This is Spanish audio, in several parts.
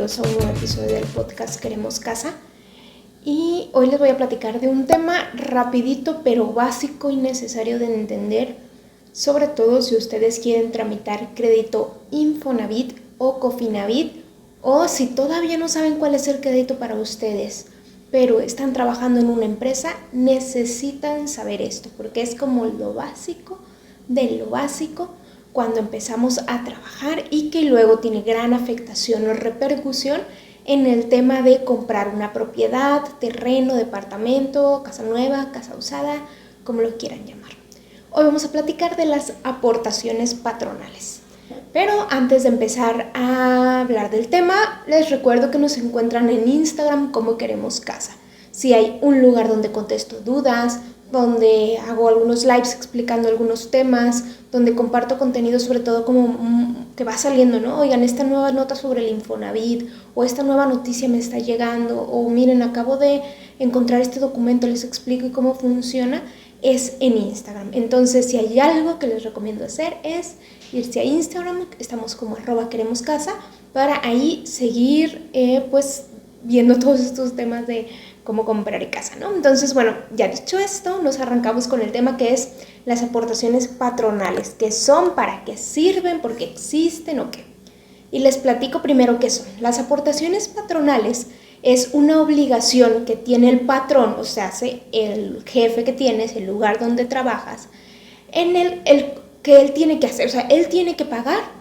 bienvenidos a un nuevo episodio del podcast Queremos Casa. Y hoy les voy a platicar de un tema rapidito pero básico y necesario de entender, sobre todo si ustedes quieren tramitar crédito Infonavit o Cofinavit, o si todavía no saben cuál es el crédito para ustedes, pero están trabajando en una empresa, necesitan saber esto, porque es como lo básico de lo básico cuando empezamos a trabajar y que luego tiene gran afectación o repercusión en el tema de comprar una propiedad, terreno, departamento, casa nueva, casa usada, como lo quieran llamar. Hoy vamos a platicar de las aportaciones patronales. Pero antes de empezar a hablar del tema, les recuerdo que nos encuentran en Instagram como Queremos Casa. Si hay un lugar donde contesto dudas, donde hago algunos lives explicando algunos temas, donde comparto contenido sobre todo como que va saliendo, ¿no? Oigan, esta nueva nota sobre el Infonavit, o esta nueva noticia me está llegando, o miren, acabo de encontrar este documento, les explico cómo funciona, es en Instagram. Entonces, si hay algo que les recomiendo hacer es irse a Instagram, estamos como @queremoscasa, para ahí seguir pues viendo todos estos temas de cómo comprar casa, ¿no? Entonces, bueno, ya dicho esto, nos arrancamos con el tema que es las aportaciones patronales, qué son, para qué sirven, por qué existen o qué. Y les platico primero qué son. Las aportaciones patronales es una obligación que tiene el patrón, o sea, el jefe que tienes, el lugar donde trabajas, en el que él tiene que hacer, o sea, él tiene que pagar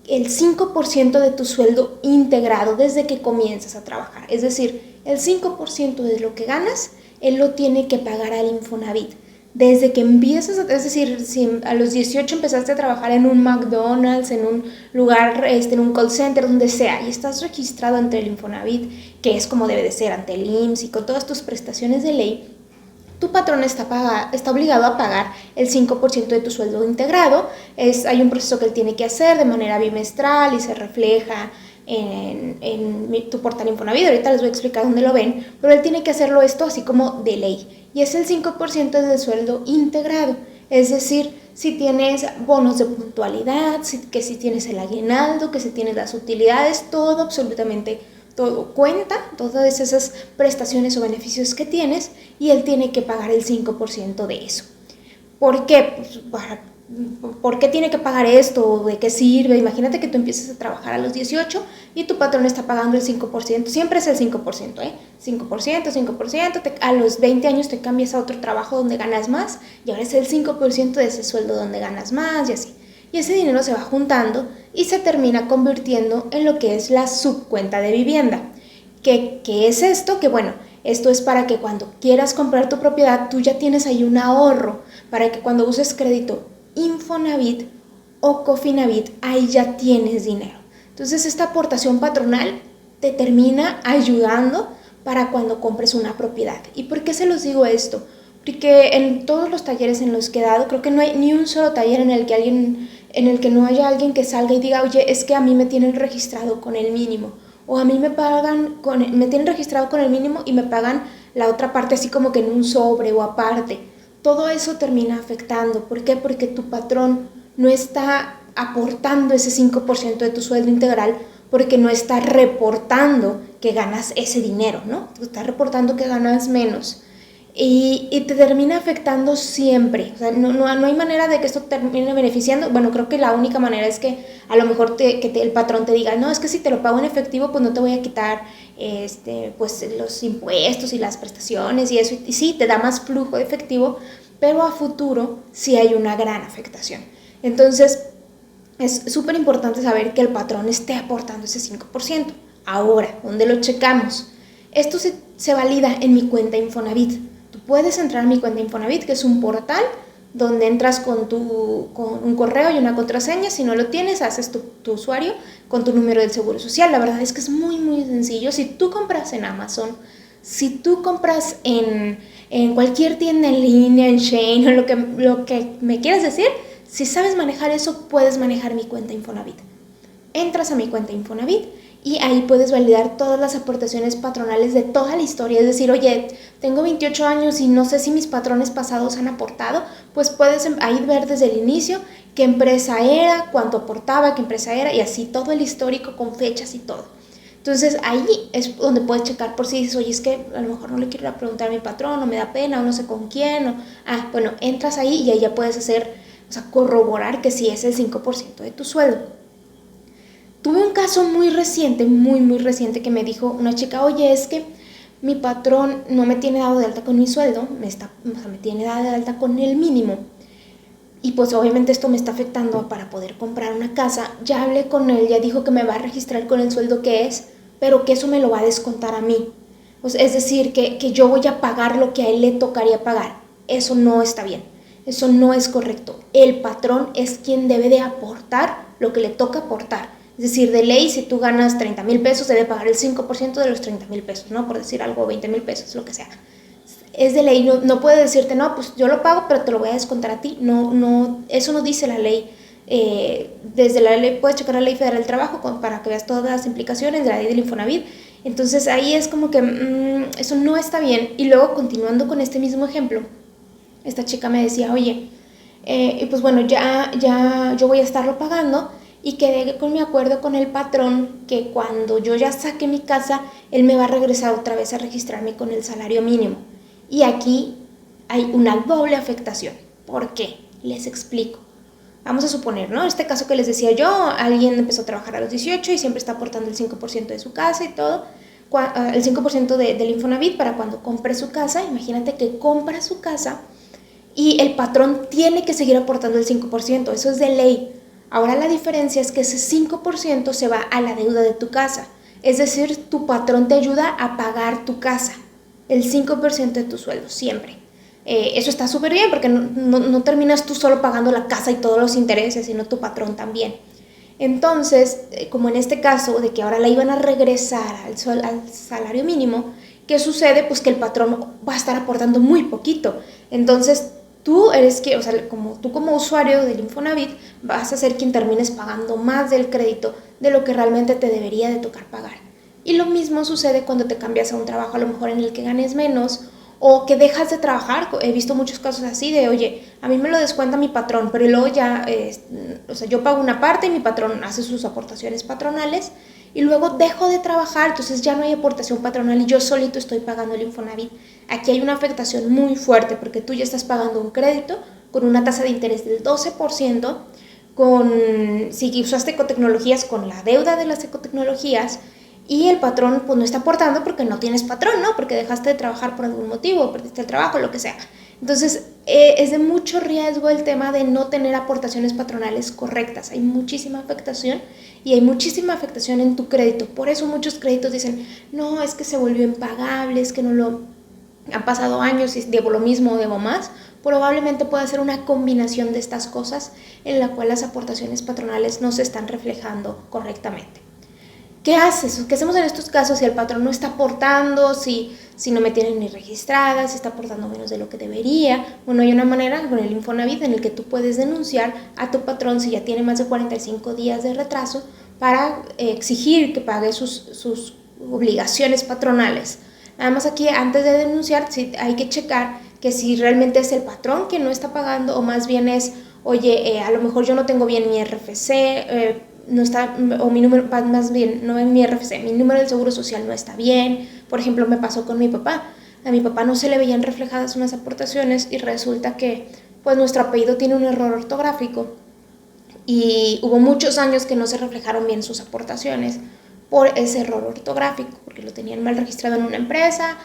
el 5% de tu sueldo integrado desde que comienzas a trabajar. Es decir, el 5% de lo que ganas, él lo tiene que pagar al Infonavit. Desde que empiezas, es decir, si a los 18 empezaste a trabajar en un McDonald's, en un lugar, en un call center, donde sea, y estás registrado ante el Infonavit, que es como debe de ser, ante el IMSS y con todas tus prestaciones de ley, tu patrón está obligado a pagar el 5% de tu sueldo integrado. Hay un proceso que él tiene que hacer de manera bimestral y se refleja en tu portal Infonavit. Ahorita les voy a explicar dónde lo ven, pero él tiene que hacerlo esto así como de ley. Y es el 5% del sueldo integrado. Es decir, si tienes bonos de puntualidad, que si tienes el aguinaldo, que si tienes las utilidades, todo, absolutamente todo cuenta, todas esas prestaciones o beneficios que tienes, y él tiene que pagar el 5% de eso. ¿Por qué? Pues ¿por qué tiene que pagar esto? ¿De qué sirve? Imagínate que tú empiezas a trabajar a los 18 y tu patrón está pagando el 5%, siempre es el 5%, 5%, a los 20 años te cambias a otro trabajo donde ganas más y ahora es el 5% de ese sueldo donde ganas más y así. Y ese dinero se va juntando y se termina convirtiendo en lo que es la subcuenta de vivienda. ¿Qué es esto? Que bueno, esto es para que cuando quieras comprar tu propiedad, tú ya tienes ahí un ahorro, para que cuando uses crédito Infonavit o Cofinavit, ahí ya tienes dinero. Entonces esta aportación patronal te termina ayudando para cuando compres una propiedad. ¿Y por qué se los digo esto? Porque en todos los talleres en los que he dado, creo que no hay ni un solo taller en el que no haya alguien que salga y diga, oye, es que a mí me tienen registrado con el mínimo, o a mí me tienen registrado con el mínimo y me pagan la otra parte así como que en un sobre o aparte. Todo eso termina afectando. ¿Por qué? Porque tu patrón no está aportando ese 5% de tu sueldo integral, porque no está reportando que ganas ese dinero, ¿no? Está reportando que ganas menos. Y te termina afectando siempre. O sea, no hay manera de que esto termine beneficiando. Bueno, creo que la única manera es que a lo mejor el patrón te diga, no, es que si te lo pago en efectivo, pues no te voy a quitar pues los impuestos y las prestaciones y eso. Y sí, te da más flujo de efectivo, pero a futuro sí hay una gran afectación. Entonces, es súper importante saber que el patrón esté aportando ese 5%. Ahora, ¿dónde lo checamos? Esto se valida en mi cuenta Infonavit. Tú puedes entrar a mi cuenta Infonavit, que es un portal donde entras con un correo y una contraseña. Si no lo tienes, haces tu usuario con tu número del Seguro Social. La verdad es que es muy, muy sencillo. Si tú compras en Amazon, si tú compras en cualquier tienda en línea, en Shein, o lo que me quieras decir, si sabes manejar eso, puedes manejar mi cuenta Infonavit. Entras a mi cuenta Infonavit y ahí puedes validar todas las aportaciones patronales de toda la historia. Es decir, oye, tengo 28 años y no sé si mis patrones pasados han aportado, pues puedes ahí ver desde el inicio qué empresa era, cuánto aportaba, qué empresa era, y así todo el histórico con fechas y todo. Entonces ahí es donde puedes checar por si dices, oye, es que a lo mejor no le quiero ir a preguntar a mi patrón, o me da pena, o no sé con quién, bueno, entras ahí y ahí ya puedes hacer, o sea, corroborar que sí es el 5% de tu sueldo. Tuve un caso muy reciente, muy reciente, que me dijo una chica, oye, es que mi patrón no me tiene dado de alta con mi sueldo, me tiene dado de alta con el mínimo. Y pues obviamente esto me está afectando para poder comprar una casa. Ya hablé con él, ya dijo que me va a registrar con el sueldo que es, pero que eso me lo va a descontar a mí. Pues es decir, que yo voy a pagar lo que a él le tocaría pagar. Eso no está bien, eso no es correcto. El patrón es quien debe de aportar lo que le toca aportar. Es decir, de ley, si tú ganas 30,000 pesos, debe pagar el 5% de los 30,000 pesos, ¿no? Por decir algo, 20,000 pesos, lo que sea. Es de ley, no puede decirte, no, pues yo lo pago, pero te lo voy a descontar a ti. No, eso no dice la ley. Desde la ley, puedes checar la Ley Federal del Trabajo para que veas todas las implicaciones de la ley del Infonavit. Entonces ahí es como que eso no está bien. Y luego, continuando con este mismo ejemplo, esta chica me decía, oye, pues bueno, ya yo voy a estarlo pagando, y quedé con mi acuerdo con el patrón que cuando yo ya saque mi casa, él me va a regresar otra vez a registrarme con el salario mínimo. Y aquí hay una doble afectación. ¿Por qué? Les explico. Vamos a suponer, ¿no? Este caso que les decía yo, alguien empezó a trabajar a los 18 y siempre está aportando el 5% de su casa y todo, el 5% del Infonavit para cuando compre su casa. Imagínate que compra su casa y el patrón tiene que seguir aportando el 5%, eso es de ley. Ahora la diferencia es que ese 5% se va a la deuda de tu casa. Es decir, tu patrón te ayuda a pagar tu casa, el 5% de tu sueldo, siempre. Eso está súper bien porque no terminas tú solo pagando la casa y todos los intereses, sino tu patrón también. Entonces, como en este caso de que ahora la iban a regresar al salario mínimo, ¿qué sucede? Pues que el patrón va a estar aportando muy poquito. Entonces, tú eres que, o sea, tú como usuario del Infonavit vas a ser quien termines pagando más del crédito de lo que realmente te debería de tocar pagar. Y lo mismo sucede cuando te cambias a un trabajo a lo mejor en el que ganes menos o que dejas de trabajar. He visto muchos casos así de, oye, a mí me lo descuenta mi patrón, pero luego ya, o sea, yo pago una parte y mi patrón hace sus aportaciones patronales y luego dejo de trabajar, entonces ya no hay aportación patronal y yo solito estoy pagando el Infonavit. Aquí hay una afectación muy fuerte porque tú ya estás pagando un crédito con una tasa de interés del 12%, si usaste ecotecnologías, con la deuda de las ecotecnologías, y el patrón pues no está aportando porque no tienes patrón, ¿no? Porque dejaste de trabajar por algún motivo, perdiste el trabajo, lo que sea. Entonces, es de mucho riesgo el tema de no tener aportaciones patronales correctas. Hay muchísima afectación y hay muchísima afectación en tu crédito. Por eso muchos créditos dicen, no, es que se volvió impagable, es que no lo... Han pasado años y debo lo mismo o debo más. Probablemente pueda ser una combinación de estas cosas en la cual las aportaciones patronales no se están reflejando correctamente. ¿Qué haces? ¿Qué hacemos en estos casos si el patrón no está aportando, si no me tienen ni registrada, si está aportando menos de lo que debería? Bueno, hay una manera con el Infonavit en el que tú puedes denunciar a tu patrón si ya tiene más de 45 días de retraso para exigir que pague sus obligaciones patronales. Nada más aquí, antes de denunciar, sí hay que checar que si realmente es el patrón que no está pagando o más bien es, oye, a lo mejor yo no tengo bien mi RFC, no está, o mi número, más bien, no es mi RFC, mi número del seguro social no está bien. Por ejemplo, me pasó con mi papá. A mi papá no se le veían reflejadas unas aportaciones y resulta que pues nuestro apellido tiene un error ortográfico y hubo muchos años que no se reflejaron bien sus aportaciones por ese error ortográfico, porque lo tenían mal registrado en una empresa,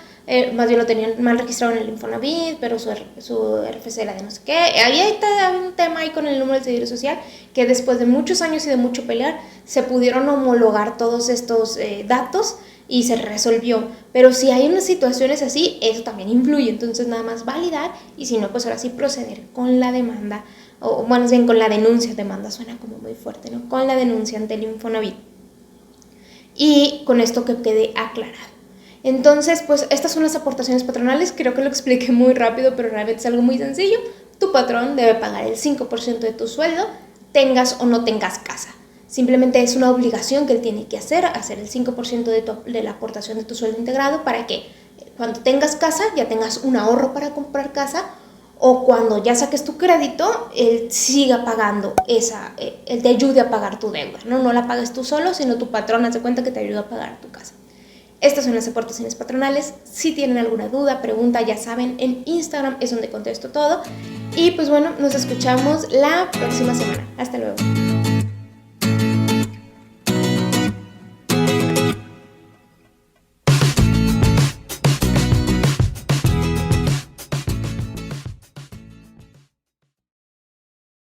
más bien lo tenían mal registrado en el Infonavit, pero su RFC era de no sé qué. Ahí está un tema ahí con el número del seguro social, que después de muchos años y de mucho pelear, se pudieron homologar todos estos datos y se resolvió. Pero si hay unas situaciones así, eso también influye. Entonces nada más validar y si no, pues ahora sí proceder con la demanda, o más bien con la denuncia. Demanda suena como muy fuerte, ¿no? Con la denuncia ante el Infonavit. Y con esto que quede aclarado. Entonces, pues estas son las aportaciones patronales. Creo que lo expliqué muy rápido, pero realmente es algo muy sencillo. Tu patrón debe pagar el 5% de tu sueldo, tengas o no tengas casa. Simplemente es una obligación que él tiene que hacer el 5% de la aportación de tu sueldo integrado para que cuando tengas casa ya tengas un ahorro para comprar casa, o cuando ya saques tu crédito, él siga pagando él te ayude a pagar tu deuda, ¿no? No la pagues tú solo, sino tu patrón hace cuenta que te ayuda a pagar tu casa. Estas son las aportaciones patronales. Si tienen alguna duda, pregunta, ya saben, en Instagram es donde contesto todo. Y pues bueno, nos escuchamos la próxima semana. Hasta luego.